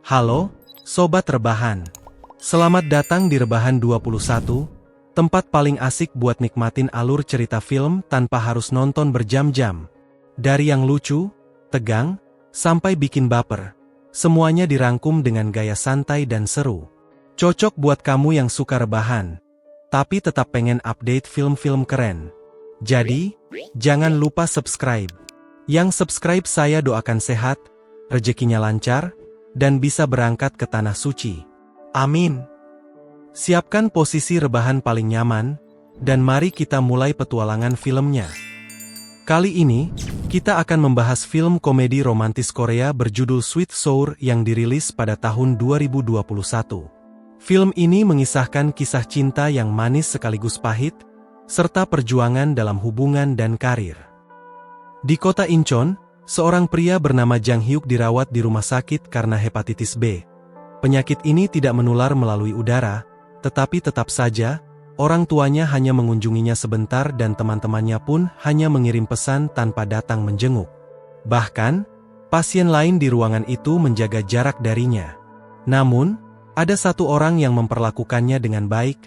Halo, Sobat Rebahan. Selamat datang di Rebahan 21, tempat paling asik buat nikmatin alur cerita film tanpa harus nonton berjam-jam. Dari yang lucu, tegang, sampai bikin baper, semuanya dirangkum dengan gaya santai dan seru. Cocok buat kamu yang suka rebahan, tapi tetap pengen update film-film keren. Jadi, jangan lupa subscribe. Yang subscribe saya doakan sehat, rezekinya lancar, dan bisa berangkat ke Tanah Suci. Amin. Siapkan posisi rebahan paling nyaman, dan mari kita mulai petualangan filmnya. Kali ini, kita akan membahas film komedi romantis Korea berjudul Sweet Sour yang dirilis pada tahun 2021. Film ini mengisahkan kisah cinta yang manis sekaligus pahit, serta perjuangan dalam hubungan dan karir. Di kota Incheon, seorang pria bernama Jang Hyuk dirawat di rumah sakit karena hepatitis B. Penyakit ini tidak menular melalui udara, tetapi tetap saja, orang tuanya hanya mengunjunginya sebentar dan teman-temannya pun hanya mengirim pesan tanpa datang menjenguk. Bahkan, pasien lain di ruangan itu menjaga jarak darinya. Namun, ada satu orang yang memperlakukannya dengan baik,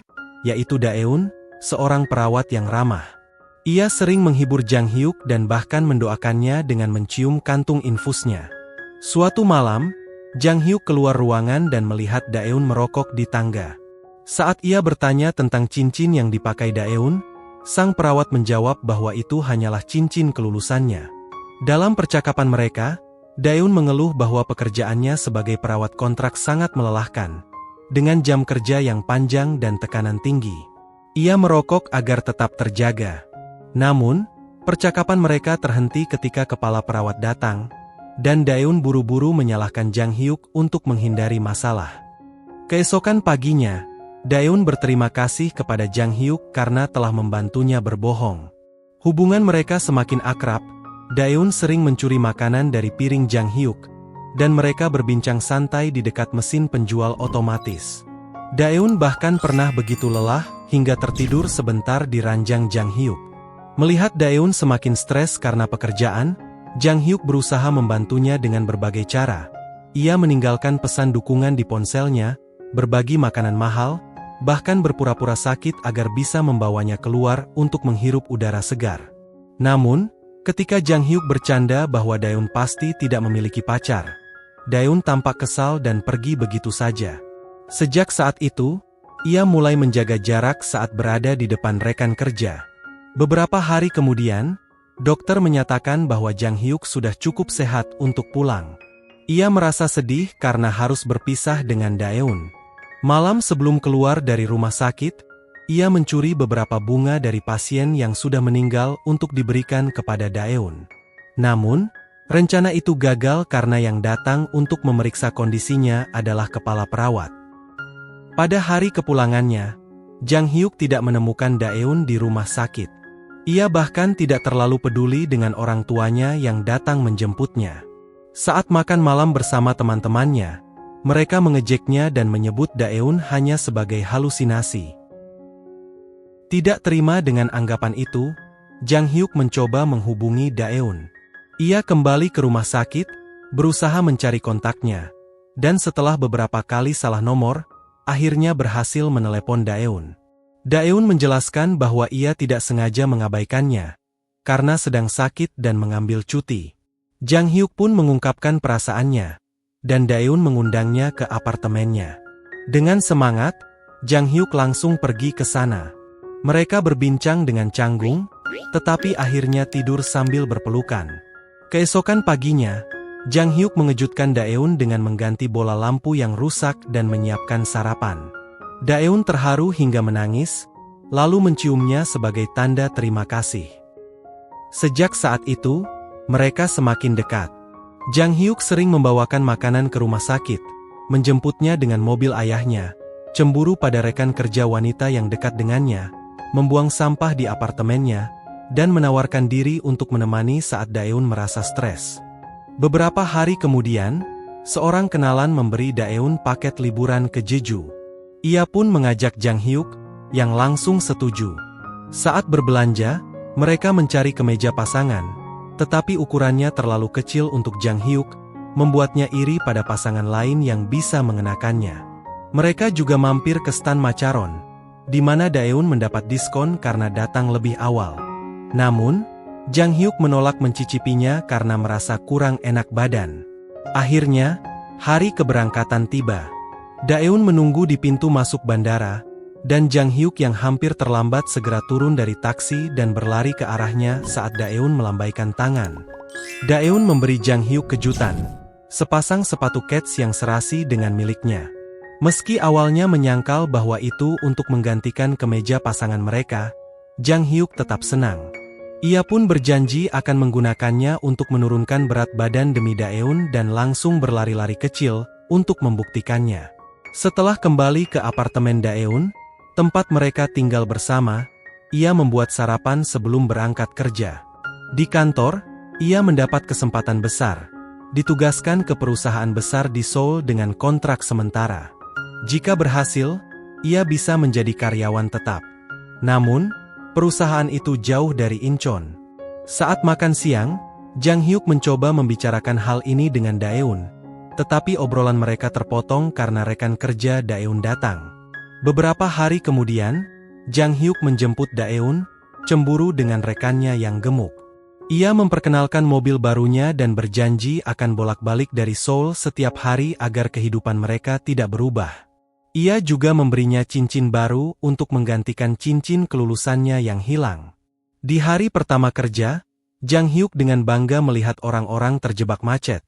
yaitu Daeun, seorang perawat yang ramah. Ia sering menghibur Jang Hyuk dan bahkan mendoakannya dengan mencium kantung infusnya. Suatu malam, Jang Hyuk keluar ruangan dan melihat Daeun merokok di tangga. Saat ia bertanya tentang cincin yang dipakai Daeun, sang perawat menjawab bahwa itu hanyalah cincin kelulusannya. Dalam percakapan mereka, Daeun mengeluh bahwa pekerjaannya sebagai perawat kontrak sangat melelahkan, dengan jam kerja yang panjang dan tekanan tinggi. Ia merokok agar tetap terjaga. Namun, percakapan mereka terhenti ketika kepala perawat datang, dan Daeun buru-buru menyalahkan Jang Hyuk untuk menghindari masalah. Keesokan paginya, Daeun berterima kasih kepada Jang Hyuk karena telah membantunya berbohong. Hubungan mereka semakin akrab, Daeun sering mencuri makanan dari piring Jang Hyuk, dan mereka berbincang santai di dekat mesin penjual otomatis. Daeun bahkan pernah begitu lelah hingga tertidur sebentar di ranjang Jang Hyuk. Melihat Daeun semakin stres karena pekerjaan, Jang Hyuk berusaha membantunya dengan berbagai cara. Ia meninggalkan pesan dukungan di ponselnya, berbagi makanan mahal, bahkan berpura-pura sakit agar bisa membawanya keluar untuk menghirup udara segar. Namun, ketika Jang Hyuk bercanda bahwa Daeun pasti tidak memiliki pacar, Daeun tampak kesal dan pergi begitu saja. Sejak saat itu, ia mulai menjaga jarak saat berada di depan rekan kerja. Beberapa hari kemudian, dokter menyatakan bahwa Jang Hyuk sudah cukup sehat untuk pulang. Ia merasa sedih karena harus berpisah dengan Daeun. Malam sebelum keluar dari rumah sakit, ia mencuri beberapa bunga dari pasien yang sudah meninggal untuk diberikan kepada Daeun. Namun, rencana itu gagal karena yang datang untuk memeriksa kondisinya adalah kepala perawat. Pada hari kepulangannya, Jang Hyuk tidak menemukan Daeun di rumah sakit. Ia bahkan tidak terlalu peduli dengan orang tuanya yang datang menjemputnya. Saat makan malam bersama teman-temannya, mereka mengejeknya dan menyebut Daeun hanya sebagai halusinasi. Tidak terima dengan anggapan itu, Jang Hyuk mencoba menghubungi Daeun. Ia kembali ke rumah sakit, berusaha mencari kontaknya, dan setelah beberapa kali salah nomor, akhirnya berhasil menelepon Daeun. Daeun menjelaskan bahwa ia tidak sengaja mengabaikannya, karena sedang sakit dan mengambil cuti. Jang Hyuk pun mengungkapkan perasaannya, dan Daeun mengundangnya ke apartemennya. Dengan semangat, Jang Hyuk langsung pergi ke sana. Mereka berbincang dengan canggung, tetapi akhirnya tidur sambil berpelukan. Keesokan paginya, Jang Hyuk mengejutkan Daeun dengan mengganti bola lampu yang rusak dan menyiapkan sarapan. Daeun terharu hingga menangis, lalu menciumnya sebagai tanda terima kasih. Sejak saat itu, mereka semakin dekat. Jang Hyuk sering membawakan makanan ke rumah sakit, menjemputnya dengan mobil ayahnya, cemburu pada rekan kerja wanita yang dekat dengannya, membuang sampah di apartemennya, dan menawarkan diri untuk menemani saat Daeun merasa stres. Beberapa hari kemudian, seorang kenalan memberi Daeun paket liburan ke Jeju. Ia pun mengajak Jang Hyuk, yang langsung setuju. Saat berbelanja, mereka mencari kemeja pasangan, tetapi ukurannya terlalu kecil untuk Jang Hyuk, membuatnya iri pada pasangan lain yang bisa mengenakannya. Mereka juga mampir ke stan Macaron, di mana Daeun mendapat diskon karena datang lebih awal. Namun, Jang Hyuk menolak mencicipinya karena merasa kurang enak badan. Akhirnya, hari keberangkatan tiba. Daeun menunggu di pintu masuk bandara, dan Jang Hyuk yang hampir terlambat segera turun dari taksi dan berlari ke arahnya saat Daeun melambaikan tangan. Daeun memberi Jang Hyuk kejutan, sepasang sepatu kets yang serasi dengan miliknya. Meski awalnya menyangkal bahwa itu untuk menggantikan kemeja pasangan mereka, Jang Hyuk tetap senang. Ia pun berjanji akan menggunakannya untuk menurunkan berat badan demi Daeun dan langsung berlari-lari kecil untuk membuktikannya. Setelah kembali ke apartemen Daeun, tempat mereka tinggal bersama, ia membuat sarapan sebelum berangkat kerja. Di kantor, ia mendapat kesempatan besar, ditugaskan ke perusahaan besar di Seoul dengan kontrak sementara. Jika berhasil, ia bisa menjadi karyawan tetap. Namun, perusahaan itu jauh dari Incheon. Saat makan siang, Jang Hyuk mencoba membicarakan hal ini dengan Daeun, tetapi obrolan mereka terpotong karena rekan kerja Daeun datang. Beberapa hari kemudian, Jang Hyuk menjemput Daeun, cemburu dengan rekannya yang gemuk. Ia memperkenalkan mobil barunya dan berjanji akan bolak-balik dari Seoul setiap hari agar kehidupan mereka tidak berubah. Ia juga memberinya cincin baru untuk menggantikan cincin kelulusannya yang hilang. Di hari pertama kerja, Jang Hyuk dengan bangga melihat orang-orang terjebak macet,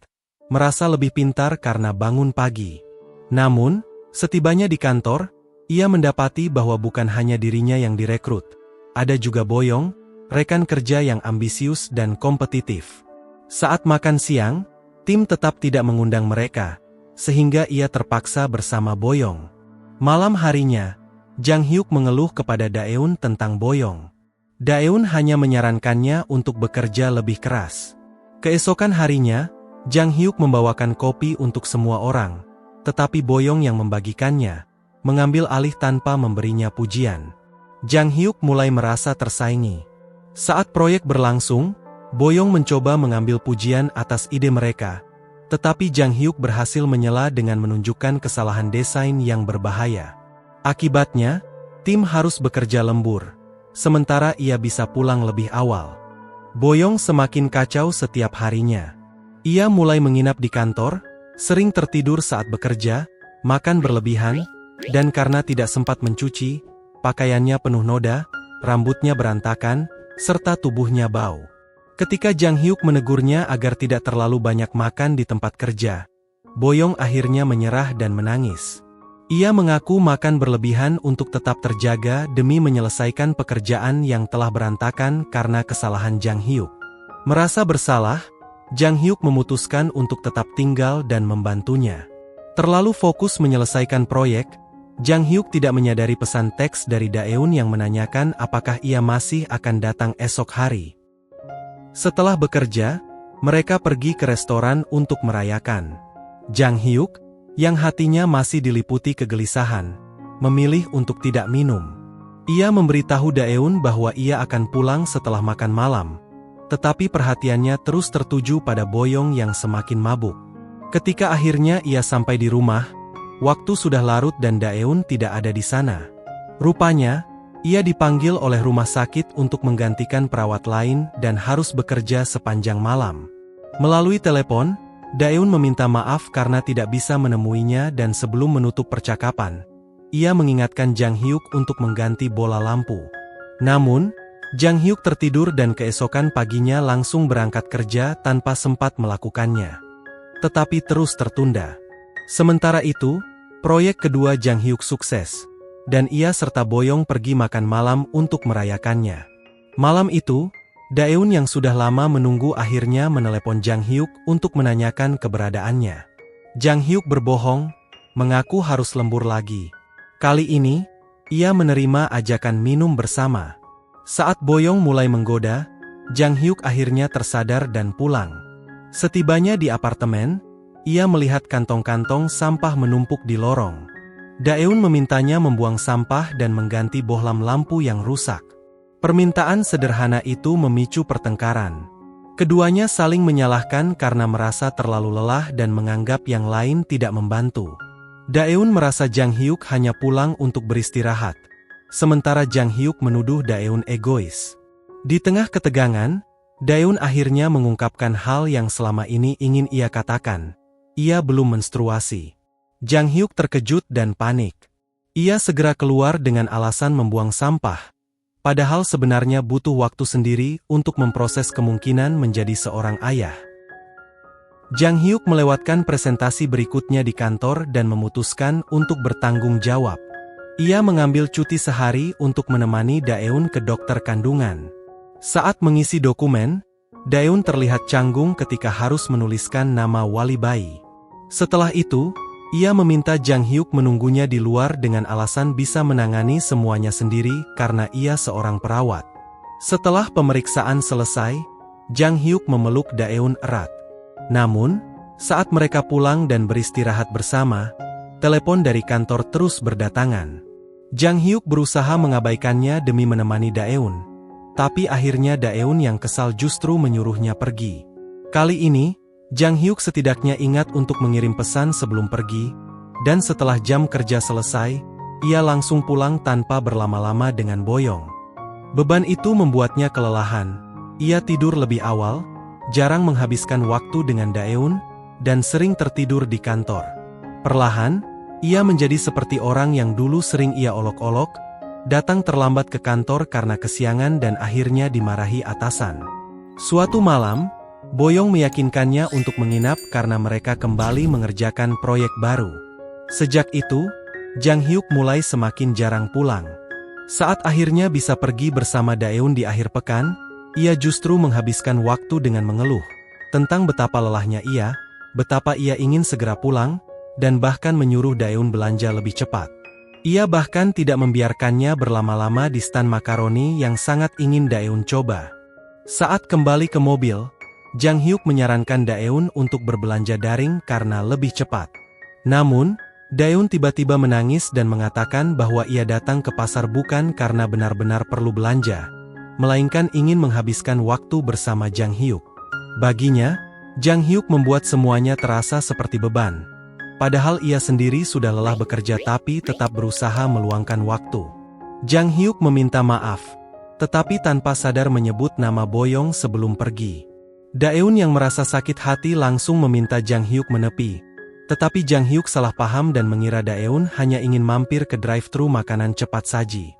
merasa lebih pintar karena bangun pagi. Namun, setibanya di kantor, ia mendapati bahwa bukan hanya dirinya yang direkrut. Ada juga Boyong, rekan kerja yang ambisius dan kompetitif. Saat makan siang, tim tetap tidak mengundang mereka, sehingga ia terpaksa bersama Boyong. Malam harinya, Jang Hyuk mengeluh kepada Daeun tentang Boyong. Daeun hanya menyarankannya untuk bekerja lebih keras. Keesokan harinya, Jang Hyuk membawakan kopi untuk semua orang, tetapi Boyong yang membagikannya, mengambil alih tanpa memberinya pujian. Jang Hyuk mulai merasa tersaingi. Saat proyek berlangsung, Boyong mencoba mengambil pujian atas ide mereka, tetapi Jang Hyuk berhasil menyela dengan menunjukkan kesalahan desain yang berbahaya. Akibatnya, tim harus bekerja lembur, sementara ia bisa pulang lebih awal. Boyong semakin kacau setiap harinya. Ia mulai menginap di kantor, sering tertidur saat bekerja, makan berlebihan, dan karena tidak sempat mencuci, pakaiannya penuh noda, rambutnya berantakan, serta tubuhnya bau. Ketika Jang Hyuk menegurnya agar tidak terlalu banyak makan di tempat kerja, Boyong akhirnya menyerah dan menangis. Ia mengaku makan berlebihan untuk tetap terjaga demi menyelesaikan pekerjaan yang telah berantakan karena kesalahan Jang Hyuk. Merasa bersalah, Jang Hyuk memutuskan untuk tetap tinggal dan membantunya. Terlalu fokus menyelesaikan proyek, Jang Hyuk tidak menyadari pesan teks dari Daeun yang menanyakan apakah ia masih akan datang esok hari. Setelah bekerja, mereka pergi ke restoran untuk merayakan. Jang Hyuk, yang hatinya masih diliputi kegelisahan, memilih untuk tidak minum. Ia memberitahu Daeun bahwa ia akan pulang setelah makan malam, tetapi perhatiannya terus tertuju pada Boyong yang semakin mabuk. Ketika akhirnya ia sampai di rumah, waktu sudah larut dan Daeun tidak ada di sana. Rupanya, ia dipanggil oleh rumah sakit untuk menggantikan perawat lain dan harus bekerja sepanjang malam. Melalui telepon, Daeun meminta maaf karena tidak bisa menemuinya dan sebelum menutup percakapan, ia mengingatkan Jang Hyuk untuk mengganti bola lampu. Namun, Jang Hyuk tertidur dan keesokan paginya langsung berangkat kerja tanpa sempat melakukannya. Tetapi terus tertunda. Sementara itu, proyek kedua Jang Hyuk sukses, dan ia serta Boyong pergi makan malam untuk merayakannya. Malam itu, Daeun yang sudah lama menunggu akhirnya menelepon Jang Hyuk untuk menanyakan keberadaannya. Jang Hyuk berbohong, mengaku harus lembur lagi. Kali ini, ia menerima ajakan minum bersama. Saat Boyong mulai menggoda, Jang Hyuk akhirnya tersadar dan pulang. Setibanya di apartemen, ia melihat kantong-kantong sampah menumpuk di lorong. Daeun memintanya membuang sampah dan mengganti bohlam lampu yang rusak. Permintaan sederhana itu memicu pertengkaran. Keduanya saling menyalahkan karena merasa terlalu lelah dan menganggap yang lain tidak membantu. Daeun merasa Jang Hyuk hanya pulang untuk beristirahat, sementara Jang Hyuk menuduh Daeun egois. Di tengah ketegangan, Daeun akhirnya mengungkapkan hal yang selama ini ingin ia katakan. Ia belum menstruasi. Jang Hyuk terkejut dan panik. Ia segera keluar dengan alasan membuang sampah, padahal sebenarnya butuh waktu sendiri untuk memproses kemungkinan menjadi seorang ayah. Jang Hyuk melewatkan presentasi berikutnya di kantor dan memutuskan untuk bertanggung jawab. Ia mengambil cuti sehari untuk menemani Daeun ke dokter kandungan. Saat mengisi dokumen, Daeun terlihat canggung ketika harus menuliskan nama wali bayi. Setelah itu, ia meminta Jang Hyuk menunggunya di luar dengan alasan bisa menangani semuanya sendiri karena ia seorang perawat. Setelah pemeriksaan selesai, Jang Hyuk memeluk Daeun erat. Namun, saat mereka pulang dan beristirahat bersama, telepon dari kantor terus berdatangan. Jang Hyuk berusaha mengabaikannya demi menemani Daeun. Tapi akhirnya Daeun yang kesal justru menyuruhnya pergi. Kali ini, Jang Hyuk setidaknya ingat untuk mengirim pesan sebelum pergi, dan setelah jam kerja selesai, ia langsung pulang tanpa berlama-lama dengan Boyong. Beban itu membuatnya kelelahan. Ia tidur lebih awal, jarang menghabiskan waktu dengan Daeun, dan sering tertidur di kantor. Perlahan, ia menjadi seperti orang yang dulu sering ia olok-olok, datang terlambat ke kantor karena kesiangan dan akhirnya dimarahi atasan. Suatu malam, Boyong meyakinkannya untuk menginap karena mereka kembali mengerjakan proyek baru. Sejak itu, Jang Hyuk mulai semakin jarang pulang. Saat akhirnya bisa pergi bersama Daeun di akhir pekan, ia justru menghabiskan waktu dengan mengeluh tentang betapa lelahnya ia, betapa ia ingin segera pulang, dan bahkan menyuruh Daeun belanja lebih cepat. Ia bahkan tidak membiarkannya berlama-lama di stan makaroni yang sangat ingin Daeun coba. Saat kembali ke mobil, Jang Hyuk menyarankan Daeun untuk berbelanja daring karena lebih cepat. Namun, Daeun tiba-tiba menangis dan mengatakan bahwa ia datang ke pasar bukan karena benar-benar perlu belanja, melainkan ingin menghabiskan waktu bersama Jang Hyuk. Baginya, Jang Hyuk membuat semuanya terasa seperti beban. Padahal ia sendiri sudah lelah bekerja tapi tetap berusaha meluangkan waktu. Jang Hyuk meminta maaf, tetapi tanpa sadar menyebut nama Boyong sebelum pergi. Daeun yang merasa sakit hati langsung meminta Jang Hyuk menepi. Tetapi Jang Hyuk salah paham dan mengira Daeun hanya ingin mampir ke drive-thru makanan cepat saji.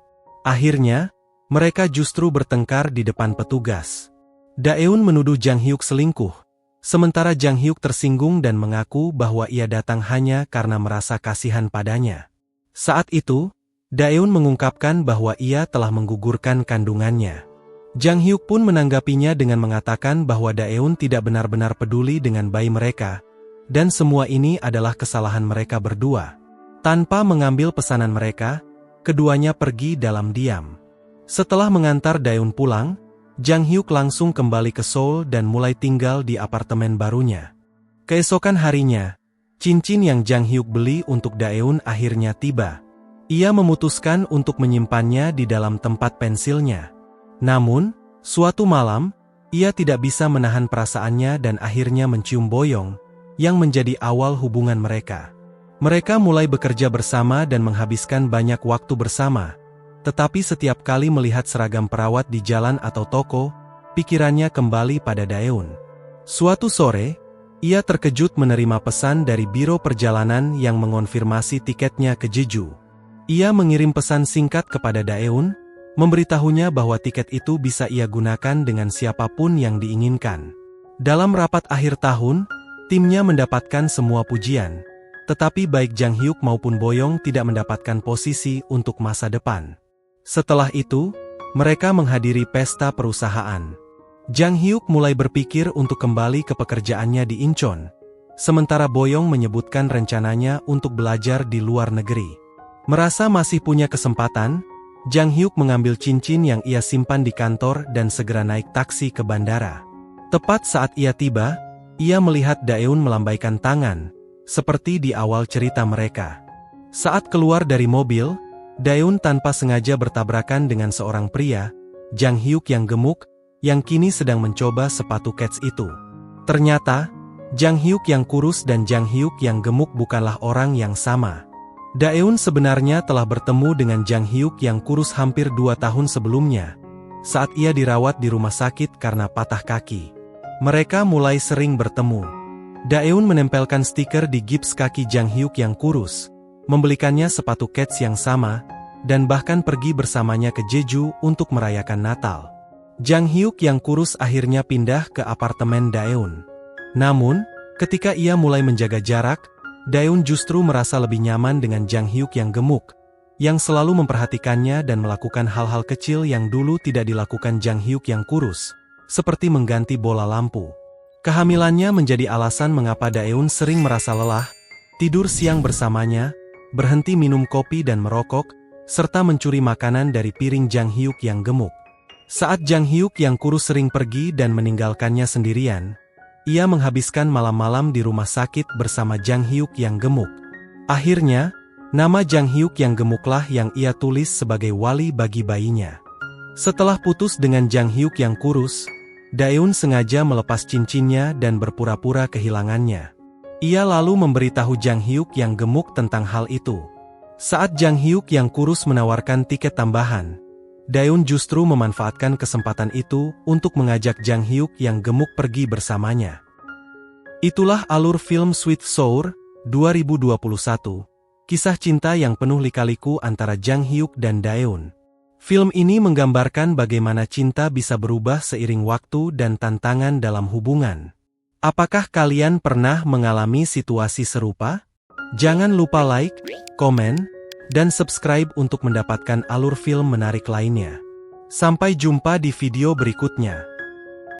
Akhirnya, mereka justru bertengkar di depan petugas. Daeun menuduh Jang Hyuk selingkuh. Sementara Jang Hyuk tersinggung dan mengaku bahwa ia datang hanya karena merasa kasihan padanya. Saat itu, Daeun mengungkapkan bahwa ia telah menggugurkan kandungannya. Jang Hyuk pun menanggapinya dengan mengatakan bahwa Daeun tidak benar-benar peduli dengan bayi mereka, dan semua ini adalah kesalahan mereka berdua. Tanpa mengambil pesanan mereka, keduanya pergi dalam diam. Setelah mengantar Daeun pulang, Jang Hyuk langsung kembali ke Seoul dan mulai tinggal di apartemen barunya. Keesokan harinya, cincin yang Jang Hyuk beli untuk Daeun akhirnya tiba. Ia memutuskan untuk menyimpannya di dalam tempat pensilnya. Namun, suatu malam, ia tidak bisa menahan perasaannya dan akhirnya mencium Boyong, yang menjadi awal hubungan mereka. Mereka mulai bekerja bersama dan menghabiskan banyak waktu bersama. Tetapi setiap kali melihat seragam perawat di jalan atau toko, pikirannya kembali pada Daeun. Suatu sore, ia terkejut menerima pesan dari biro perjalanan yang mengonfirmasi tiketnya ke Jeju. Ia mengirim pesan singkat kepada Daeun, memberitahunya bahwa tiket itu bisa ia gunakan dengan siapapun yang diinginkan. Dalam rapat akhir tahun, timnya mendapatkan semua pujian, tetapi baik Jang Hyuk maupun Boyong tidak mendapatkan posisi untuk masa depan. Setelah itu, mereka menghadiri pesta perusahaan. Jang Hyuk mulai berpikir untuk kembali ke pekerjaannya di Incheon, sementara Boyong menyebutkan rencananya untuk belajar di luar negeri. Merasa masih punya kesempatan, Jang Hyuk mengambil cincin yang ia simpan di kantor dan segera naik taksi ke bandara. Tepat saat ia tiba, ia melihat Daeun melambaikan tangan, seperti di awal cerita mereka. Saat keluar dari mobil, Daeun tanpa sengaja bertabrakan dengan seorang pria, Jang Hyuk yang gemuk, yang kini sedang mencoba sepatu kets itu. Ternyata, Jang Hyuk yang kurus dan Jang Hyuk yang gemuk bukanlah orang yang sama. Daeun sebenarnya telah bertemu dengan Jang Hyuk yang kurus hampir 2 tahun sebelumnya, saat ia dirawat di rumah sakit karena patah kaki. Mereka mulai sering bertemu. Daeun menempelkan stiker di gips kaki Jang Hyuk yang kurus, membelikannya sepatu kets yang sama, dan bahkan pergi bersamanya ke Jeju untuk merayakan Natal. Jang Hyuk yang kurus akhirnya pindah ke apartemen Daeun. Namun, ketika ia mulai menjaga jarak, Daeun justru merasa lebih nyaman dengan Jang Hyuk yang gemuk, yang selalu memperhatikannya dan melakukan hal-hal kecil yang dulu tidak dilakukan Jang Hyuk yang kurus, seperti mengganti bola lampu. Kehamilannya menjadi alasan mengapa Daeun sering merasa lelah, tidur siang bersamanya, berhenti minum kopi dan merokok, serta mencuri makanan dari piring Jang Hyuk yang gemuk. Saat Jang Hyuk yang kurus sering pergi dan meninggalkannya sendirian, ia menghabiskan malam-malam di rumah sakit bersama Jang Hyuk yang gemuk. Akhirnya, nama Jang Hyuk yang gemuklah yang ia tulis sebagai wali bagi bayinya. Setelah putus dengan Jang Hyuk yang kurus, Daeun sengaja melepas cincinnya dan berpura-pura kehilangannya. Ia lalu memberitahu Jang Hyuk yang gemuk tentang hal itu. Saat Jang Hyuk yang kurus menawarkan tiket tambahan, Daeun justru memanfaatkan kesempatan itu untuk mengajak Jang Hyuk yang gemuk pergi bersamanya. Itulah alur film Sweet Sour 2021, kisah cinta yang penuh lika-liku antara Jang Hyuk dan Daeun. Film ini menggambarkan bagaimana cinta bisa berubah seiring waktu dan tantangan dalam hubungan. Apakah kalian pernah mengalami situasi serupa? Jangan lupa like, komen, dan subscribe untuk mendapatkan alur film menarik lainnya. Sampai jumpa di video berikutnya.